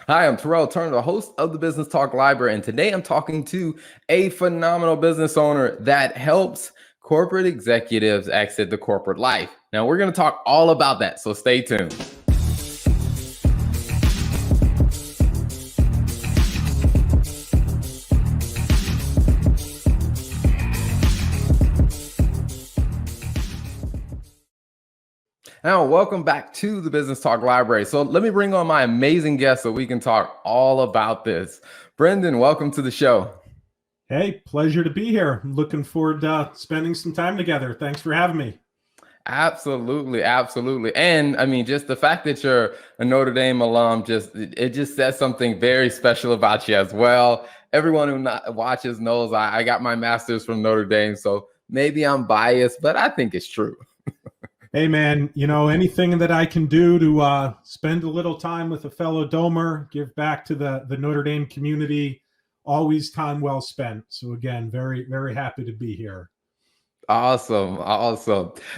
Hi, I'm Terrell Turner, the host of the Business Talk Library, and today I'm talking to a phenomenal business owner that helps corporate executives exit the corporate life. Now, we're going to talk all about that, so stay tuned. Now, welcome back to the Business Talk Library. So let me bring on my amazing guest so we can talk all about this. Brendan, welcome to the show. Hey, pleasure to be here. I'm looking forward to spending some time together. Thanks for having me. Absolutely, absolutely. And I mean, just the fact that you're a Notre Dame alum, it just says something very special about you as well. Everyone who watches knows I got my master's from Notre Dame, so maybe I'm biased, but I think it's true. Hey, man, anything that I can do to spend a little time with a fellow Domer, give back to the Notre Dame community, always time well spent. So again, very, very happy to be here. Awesome.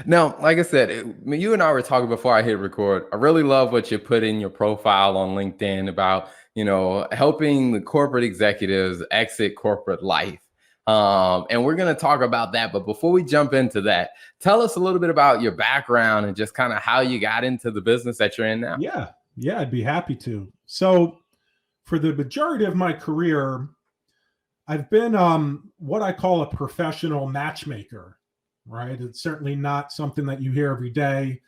Now, like I said, you and I were talking before I hit record. I really love what you put in your profile on LinkedIn about, helping the corporate executives exit corporate life. And we're going to talk about that. But before we jump into that, tell us a little bit about your background and just kind of how you got into the business that you're in now. Yeah, I'd be happy to. So for the majority of my career, I've been what I call a professional matchmaker, right? It's certainly not something that you hear every day.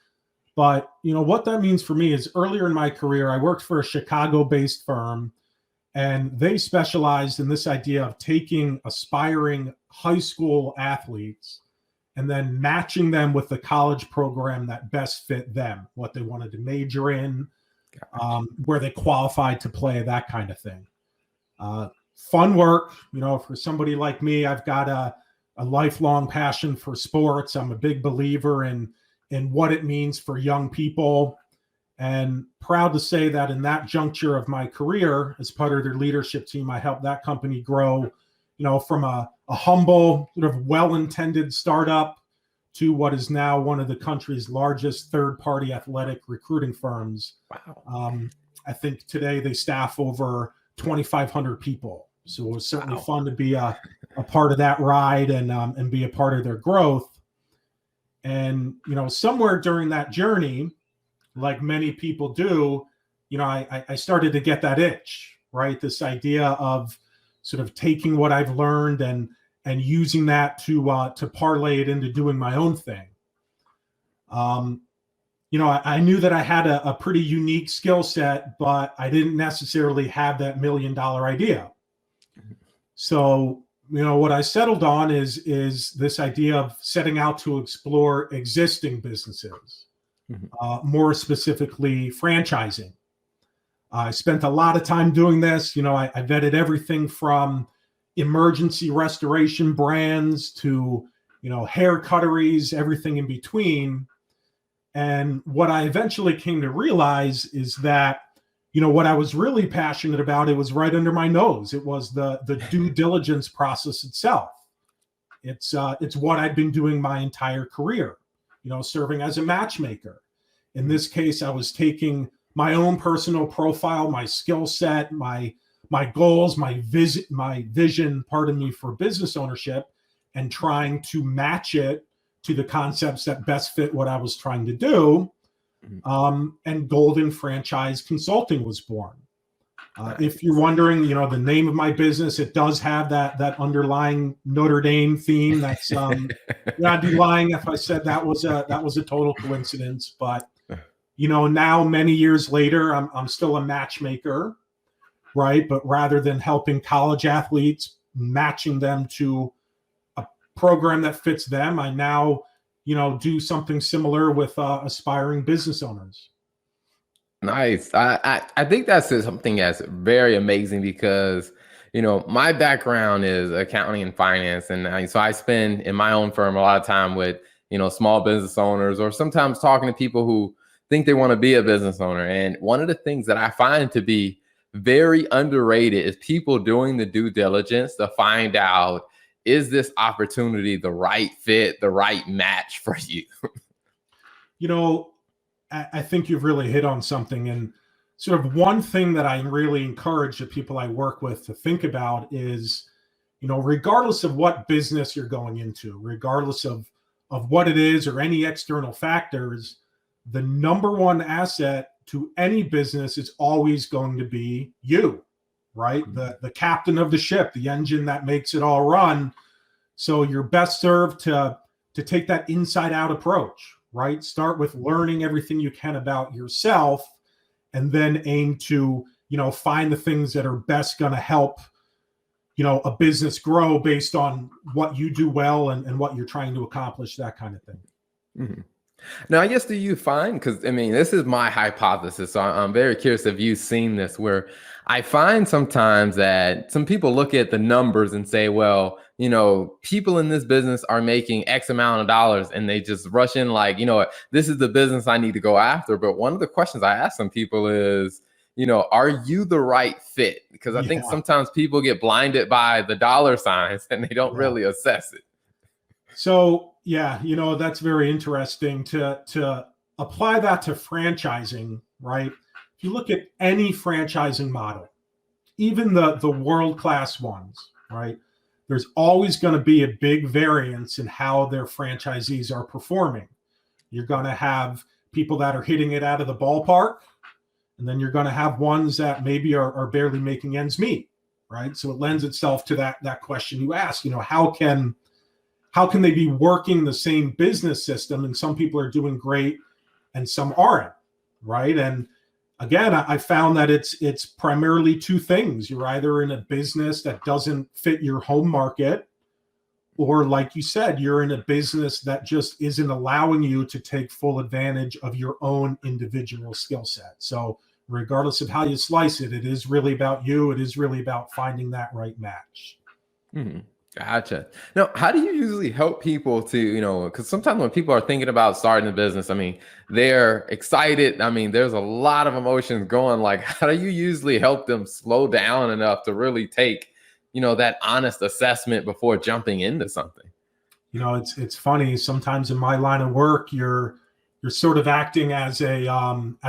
But, what that means for me is earlier in my career, I worked for a Chicago-based firm, and they specialized in this idea of taking aspiring high school athletes and then matching them with the college program that best fit them, what they wanted to major in, where they qualified to play, that kind of thing. Fun work, for somebody like me. I've got a lifelong passion for sports. I'm a big believer in what it means for young people, and proud to say that in that juncture of my career, as part of their leadership team, I helped that company grow, from a humble, sort of well-intended startup to what is now one of the country's largest third-party athletic recruiting firms. Wow. I think today they staff over 2,500 people. So it was certainly fun to be a part of that ride and be a part of their growth. And, somewhere during that journey, like many people do, I started to get that itch, right? This idea of sort of taking what I've learned and using that to parlay it into doing my own thing. I knew that I had a pretty unique skill set, but I didn't necessarily have that $1 million idea. So, what I settled on is this idea of setting out to explore existing businesses, more specifically franchising. I spent a lot of time doing this. I vetted everything from emergency restoration brands to, hair cutteries, everything in between. And what I eventually came to realize is that, what I was really passionate about, it was right under my nose. It was the due diligence process itself. It's what I'd been doing my entire career, serving as a matchmaker. In this case, I was taking my own personal profile, my skill set, my goals, my vision, for business ownership, and trying to match it to the concepts that best fit what I was trying to do. And Golden Franchise Consulting was born. If you're wondering, the name of my business, it does have that underlying Notre Dame theme. That's I'd be lying if I said that was a total coincidence. But now many years later, I'm still a matchmaker, right? But rather than helping college athletes, matching them to a program that fits them, I now do something similar with aspiring business owners. Nice. I think that's something that's very amazing because, my background is accounting and finance. And so I spend in my own firm a lot of time with, small business owners, or sometimes talking to people who think they want to be a business owner. And one of the things that I find to be very underrated is people doing the due diligence to find out, is this opportunity the right fit, the right match for you? I think you've really hit on something. And sort of one thing that I really encourage the people I work with to think about is, regardless of what business you're going into, regardless of what it is or any external factors, the number one asset to any business is always going to be you, right? The captain of the ship, the engine that makes it all run. So you're best served to take that inside out approach, right? Start with learning everything you can about yourself, and then aim to, find the things that are best going to help, a business grow based on what you do well and what you're trying to accomplish, that kind of thing. Mm-hmm. Now, I guess, do you find, because I mean, this is my hypothesis, so I'm very curious if you've seen this, where I find sometimes that some people look at the numbers and say, well, people in this business are making X amount of dollars, and they just rush in like, this is the business I need to go after. But one of the questions I ask some people is, are you the right fit? Because I think sometimes people get blinded by the dollar signs and they don't really assess it. So, that's very interesting to apply that to franchising, right? If you look at any franchising model, even the world-class ones, right? There's always going to be a big variance in how their franchisees are performing. You're going to have people that are hitting it out of the ballpark, and then you're going to have ones that maybe are barely making ends meet, right? So it lends itself to that question you asked, how can they be working the same business system, and some people are doing great and some aren't, right? And again, I found that it's primarily two things. You're either in a business that doesn't fit your home market, or like you said, you're in a business that just isn't allowing you to take full advantage of your own individual skill set. So regardless of how you slice it, it is really about you. It is really about finding that right match. Mm-hmm. Gotcha. Now, how do you usually help people to, because sometimes when people are thinking about starting a business, I mean, they're excited. I mean, there's a lot of emotions going. Like, how do you usually help them slow down enough to really take, that honest assessment before jumping into something? It's funny. Sometimes in my line of work, you're sort of acting as a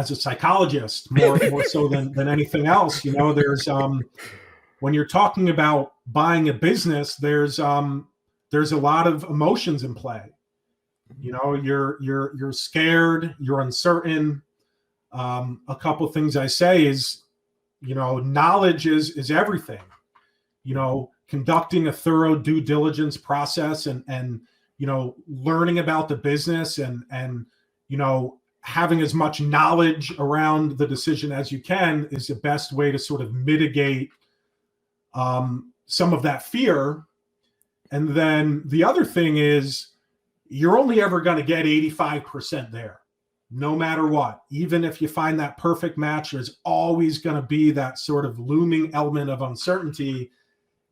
psychologist more so than anything else. There's when you're talking about buying a business, there's a lot of emotions in play. You're scared, you're uncertain. A couple things I say is, knowledge is everything. Conducting a thorough due diligence process and learning about the business and having as much knowledge around the decision as you can is the best way to sort of mitigate some of that fear. And then the other thing is, you're only ever going to get 85% there, no matter what. Even if you find that perfect match, there's always going to be that sort of looming element of uncertainty.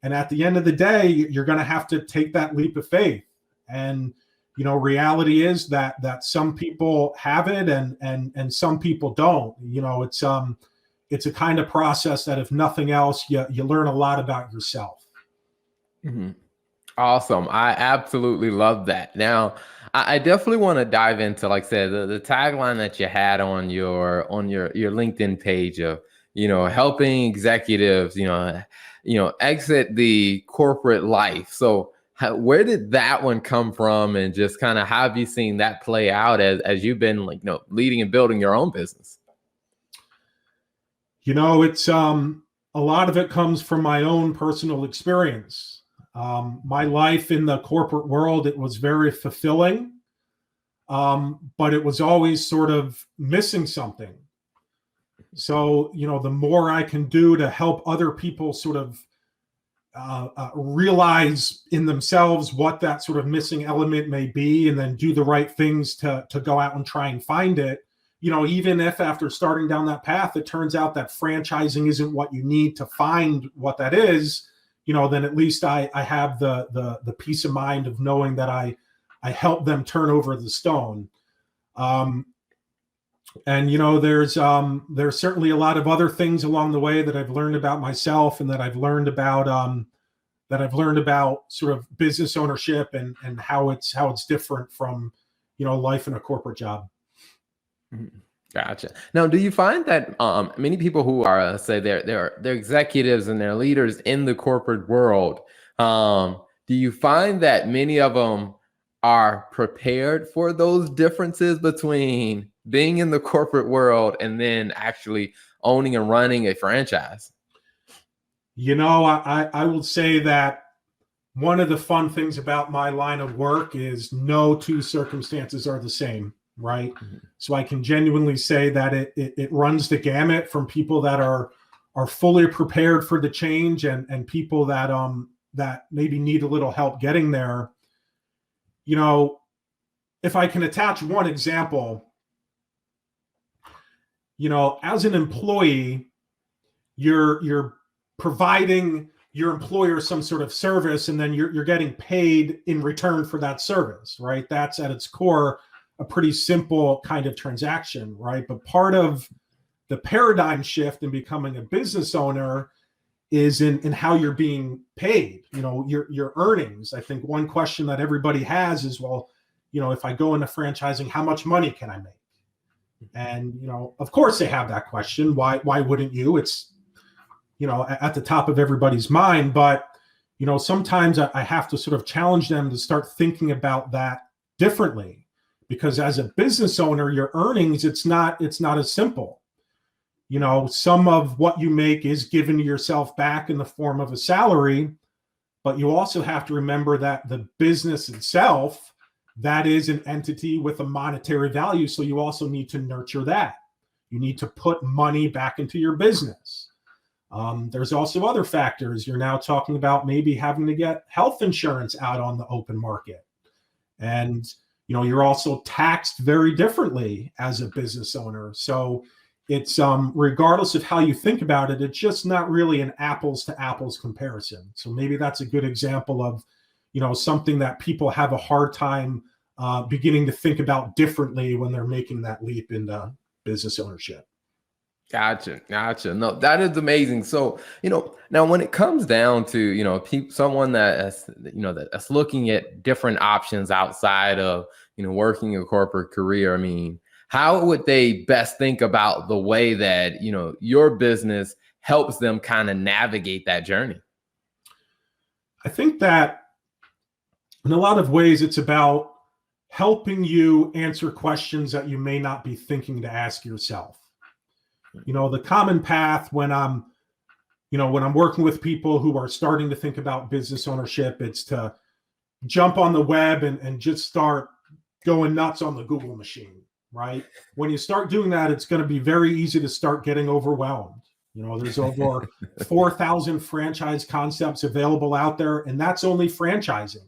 And at the end of the day, you're going to have to take that leap of faith. And reality is that some people have it and some people don't. It's a kind of process that, if nothing else, you learn a lot about yourself. Mm-hmm. Awesome. I absolutely love that. Now, I definitely want to dive into, like I said, the tagline that you had on your LinkedIn page of, helping executives, exit the corporate life. So where did that one come from, and just kind of how have you seen that play out as you've been leading and building your own business? It's a lot of it comes from my own personal experience. My life in the corporate world, it was very fulfilling, but it was always sort of missing something. So, the more I can do to help other people sort of realize in themselves what that sort of missing element may be, and then do the right things to go out and try and find it. Even if after starting down that path, it turns out that franchising isn't what you need to find what that is, then at least I have the peace of mind of knowing that I help them turn over the stone. And there's certainly a lot of other things along the way that I've learned about myself, and that I've learned about sort of business ownership and how it's different from life in a corporate job. Gotcha. Now, do you find that many people who are, say, they're executives and they're leaders in the corporate world, do you find that many of them are prepared for those differences between being in the corporate world and then actually owning and running a franchise? I will say that one of the fun things about my line of work is no two circumstances are the same, right? Mhm. So I can genuinely say that it runs the gamut from people that are fully prepared for the change and people that maybe need a little help getting there. You know, if I can attach one example, as an employee, you're providing your employer some sort of service, and then you're getting paid in return for that service, right? That's at its core a pretty simple kind of transaction, right? But part of the paradigm shift in becoming a business owner is in how you're being paid, your earnings. I think one question that everybody has is, well, if I go into franchising, how much money can I make? And of course they have that question. Why wouldn't you? It's at the top of everybody's mind. But sometimes I have to sort of challenge them to start thinking about that differently, because as a business owner, your earnings, it's not as simple. Some of what you make is given to yourself back in the form of a salary, but you also have to remember that the business itself, that is an entity with a monetary value. So you also need to nurture that. You need to put money back into your business. There's also other factors. You're now talking about maybe having to get health insurance out on the open market. And, you're also taxed very differently as a business owner. So it's regardless of how you think about it, it's just not really an apples to apples comparison. So maybe that's a good example of, something that people have a hard time beginning to think about differently when they're making that leap into business ownership. Gotcha. No, that is amazing. So, now when it comes down to, someone that's looking at different options outside of, working a corporate career, I mean, how would they best think about the way that, your business helps them kind of navigate that journey? I think that in a lot of ways, it's about helping you answer questions that you may not be thinking to ask yourself. The common path when I'm working with people who are starting to think about business ownership, it's to jump on the web and just start going nuts on the Google machine, right? When you start doing that, it's going to be very easy to start getting overwhelmed. There's over 4,000 franchise concepts available out there, and that's only franchising.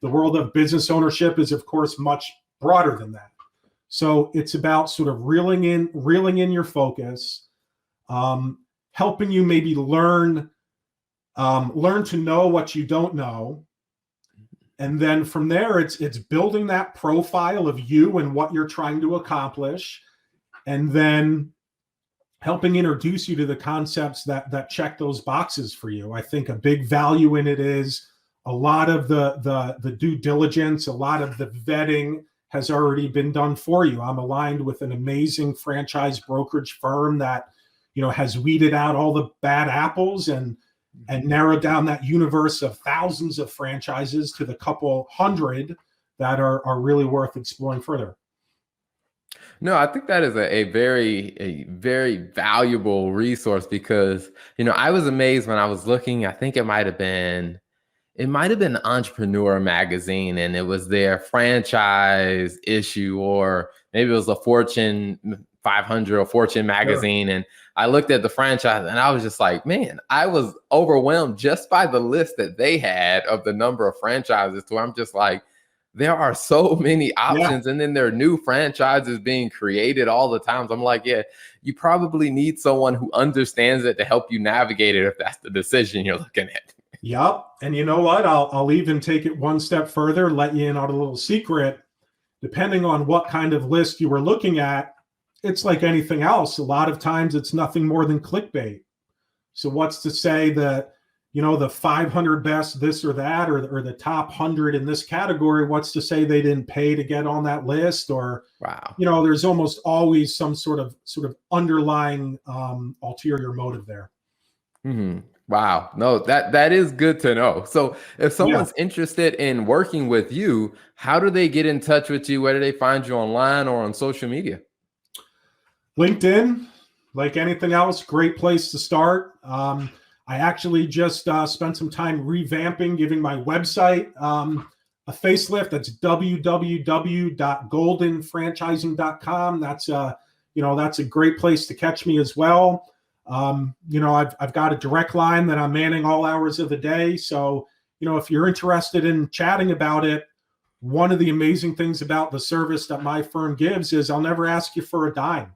The world of business ownership is, of course, much broader than that. So it's about sort of reeling in your focus, helping you maybe learn to know what you don't know. And then from there, it's building that profile of you and what you're trying to accomplish, and then helping introduce you to the concepts that check those boxes for you. I think a big value in it is a lot of the due diligence, a lot of the vetting has already been done for you. I'm aligned with an amazing franchise brokerage firm that has weeded out all the bad apples and narrowed down that universe of thousands of franchises to the couple hundred that are really worth exploring further. No, I think that is a very valuable resource because, I was amazed when I was looking. I think it might have been Entrepreneur magazine, and it was their franchise issue, or maybe it was a Fortune 500 or Fortune magazine. Sure. And I looked at the franchise and I was just like, man, I was overwhelmed just by the list that they had of the number of franchises, to where I'm just like, there are so many options. Yeah. And then there are new franchises being created all the time. So I'm like, yeah, you probably need someone who understands it to help you navigate it if that's the decision you're looking at. Yep. And you know what? I'll even take it one step further, let you in on a little secret. Depending on what kind of list you were looking at, it's like anything else. A lot of times it's nothing more than clickbait. So what's to say that, the 500 best this or that, or the top 100 in this category. What's to say they didn't pay to get on that list? Or, Wow. there's almost always some sort of underlying ulterior motive there. Hmm. Wow. No, that is good to know. So if Yeah. someone's interested in working with you, how do they get in touch with you? Where do they find you online or on social media? LinkedIn, like anything else, great place to start. I actually just spent some time revamping, giving my website a facelift. That's www.goldenfranchising.com. That's that's a great place to catch me as well. I've got a direct line that I'm manning all hours of the day. So, if you're interested in chatting about it, one of the amazing things about the service that my firm gives is I'll never ask you for a dime.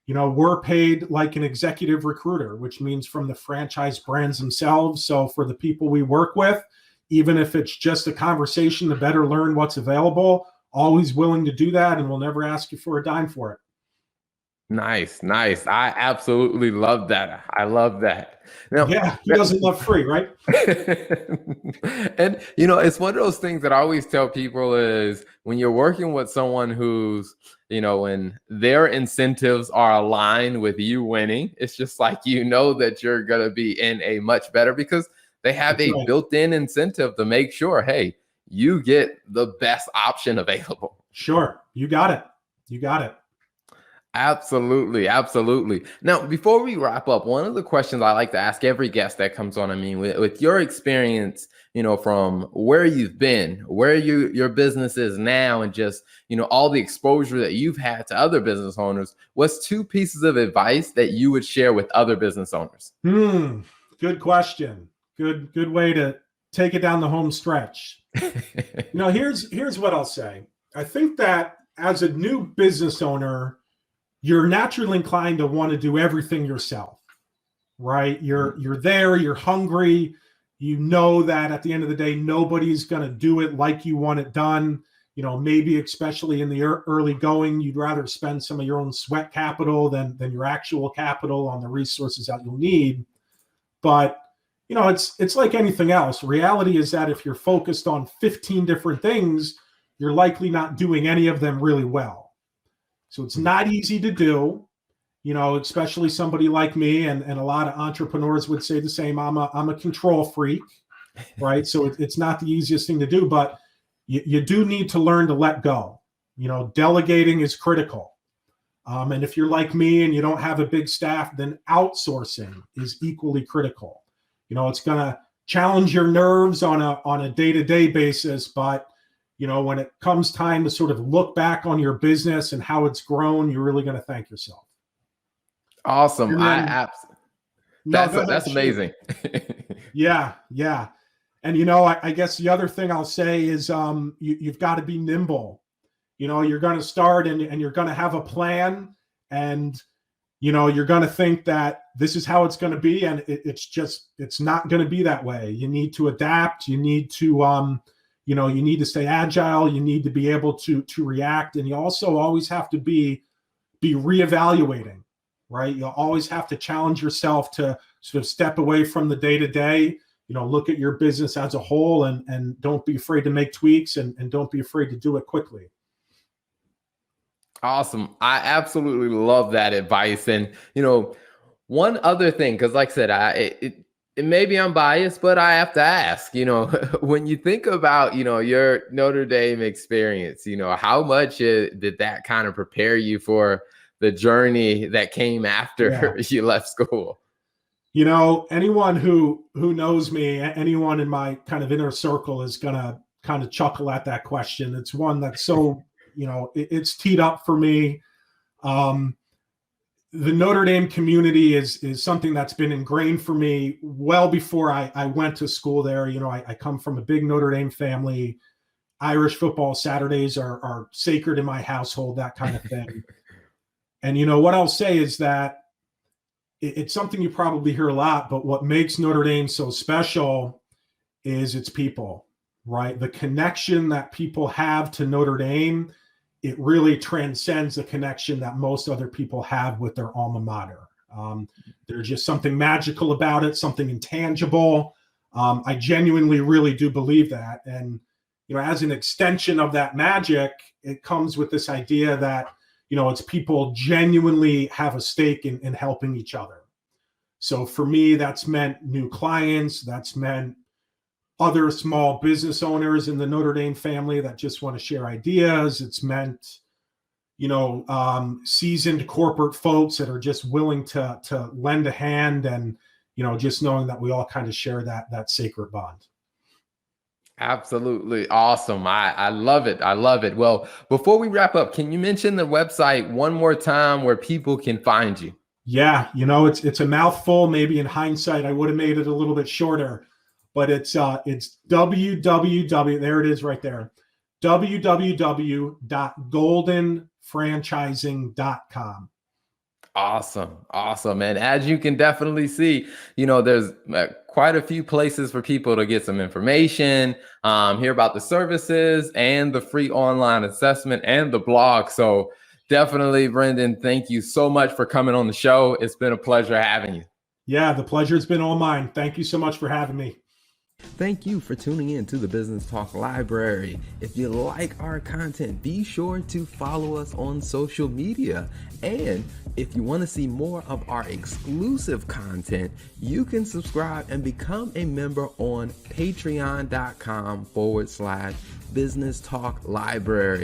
We're paid like an executive recruiter, which means from the franchise brands themselves. So for the people we work with, even if it's just a conversation to better learn what's available, always willing to do that. And we'll never ask you for a dime for it. Nice, nice. I absolutely love that. I love that. Now, Yeah, who doesn't love free, right? and it's one of those things that I always tell people is when you're working with someone who's, when their incentives are aligned with you winning, it's just like that you're gonna be in a much better because they have That's a right. built-in incentive to make sure, hey, you get the best option available. Sure. You got it. You got it. Absolutely, absolutely. Now, before we wrap up, one of the questions I like to ask every guest that comes on, with your experience, from where you've been, where your business is now, and just, all the exposure that you've had to other business owners, what's two pieces of advice that you would share with other business owners? Good question. Good way to take it down the home stretch. Here's what I'll say. I think that as a new business owner, you're naturally inclined to want to do everything yourself, right? You're there, you're hungry. You know that at the end of the day, nobody's going to do it like you want it done. Maybe especially in the early going, you'd rather spend some of your own sweat capital than your actual capital on the resources that you'll need. But it's like anything else. Reality is that if you're focused on 15 different things, you're likely not doing any of them really well. So it's not easy to do, especially somebody like me, and a lot of entrepreneurs would say the same. I'm a control freak, right? So it's not the easiest thing to do, but you do need to learn to let go. Delegating is critical. And if you're like me and you don't have a big staff, then outsourcing is equally critical. It's going to challenge your nerves on a day-to-day basis, but when it comes time to sort of look back on your business and how it's grown, you're really going to thank yourself. Awesome. That's amazing. Yeah. And I guess the other thing I'll say is you've got to be nimble. You're going to start and you're going to have a plan, and you're going to think that this is how it's going to be, and it's not going to be that way. You need to adapt. You need to you need to stay agile. You need to be able to react, and you also always have to be reevaluating, right? You always have to challenge yourself to sort of step away from the day to day. Look at your business as a whole, and don't be afraid to make tweaks, and don't be afraid to do it quickly. Awesome. I absolutely love that advice. And one other thing, because like I said, maybe I'm biased, but I have to ask, when you think about, your Notre Dame experience, how much did that kind of prepare you for the journey that came after you left school? Anyone who knows me, anyone in my kind of inner circle is going to kind of chuckle at that question. It's one that's so, it's teed up for me. The Notre Dame community is something that's been ingrained for me well before I went to school there. I come from a big Notre Dame family. Irish football Saturdays are sacred in my household, that kind of thing. And what I'll say is that it's something you probably hear a lot, but what makes Notre Dame so special is its people, right? The connection that people have to Notre Dame, it really transcends the connection that most other people have with their alma mater. There's just something magical about it, something intangible. I genuinely really do believe that. And, as an extension of that magic, it comes with this idea that, it's people genuinely have a stake in helping each other. So for me, that's meant new clients. That's meant other small business owners in the Notre Dame family that just want to share ideas. It's meant, seasoned corporate folks that are just willing to lend a hand, and, just knowing that we all kind of share that sacred bond. Absolutely awesome. I love it. I love it. Well, before we wrap up, can you mention the website one more time where people can find you? Yeah, it's a mouthful. Maybe in hindsight, I would have made it a little bit shorter, but it's www. There it is, right there. www.goldenfranchising.com. Awesome. And as you can definitely see, there's quite a few places for people to get some information, hear about the services and the free online assessment and the blog. So definitely, Brendan, thank you so much for coming on the show. It's been a pleasure having you. Yeah, the pleasure has been all mine. Thank you so much for having me. Thank you for tuning in to the Business Talk Library. If you like our content, be sure to follow us on social media. And if you want to see more of our exclusive content, you can subscribe and become a member on patreon.com/Business Talk Library.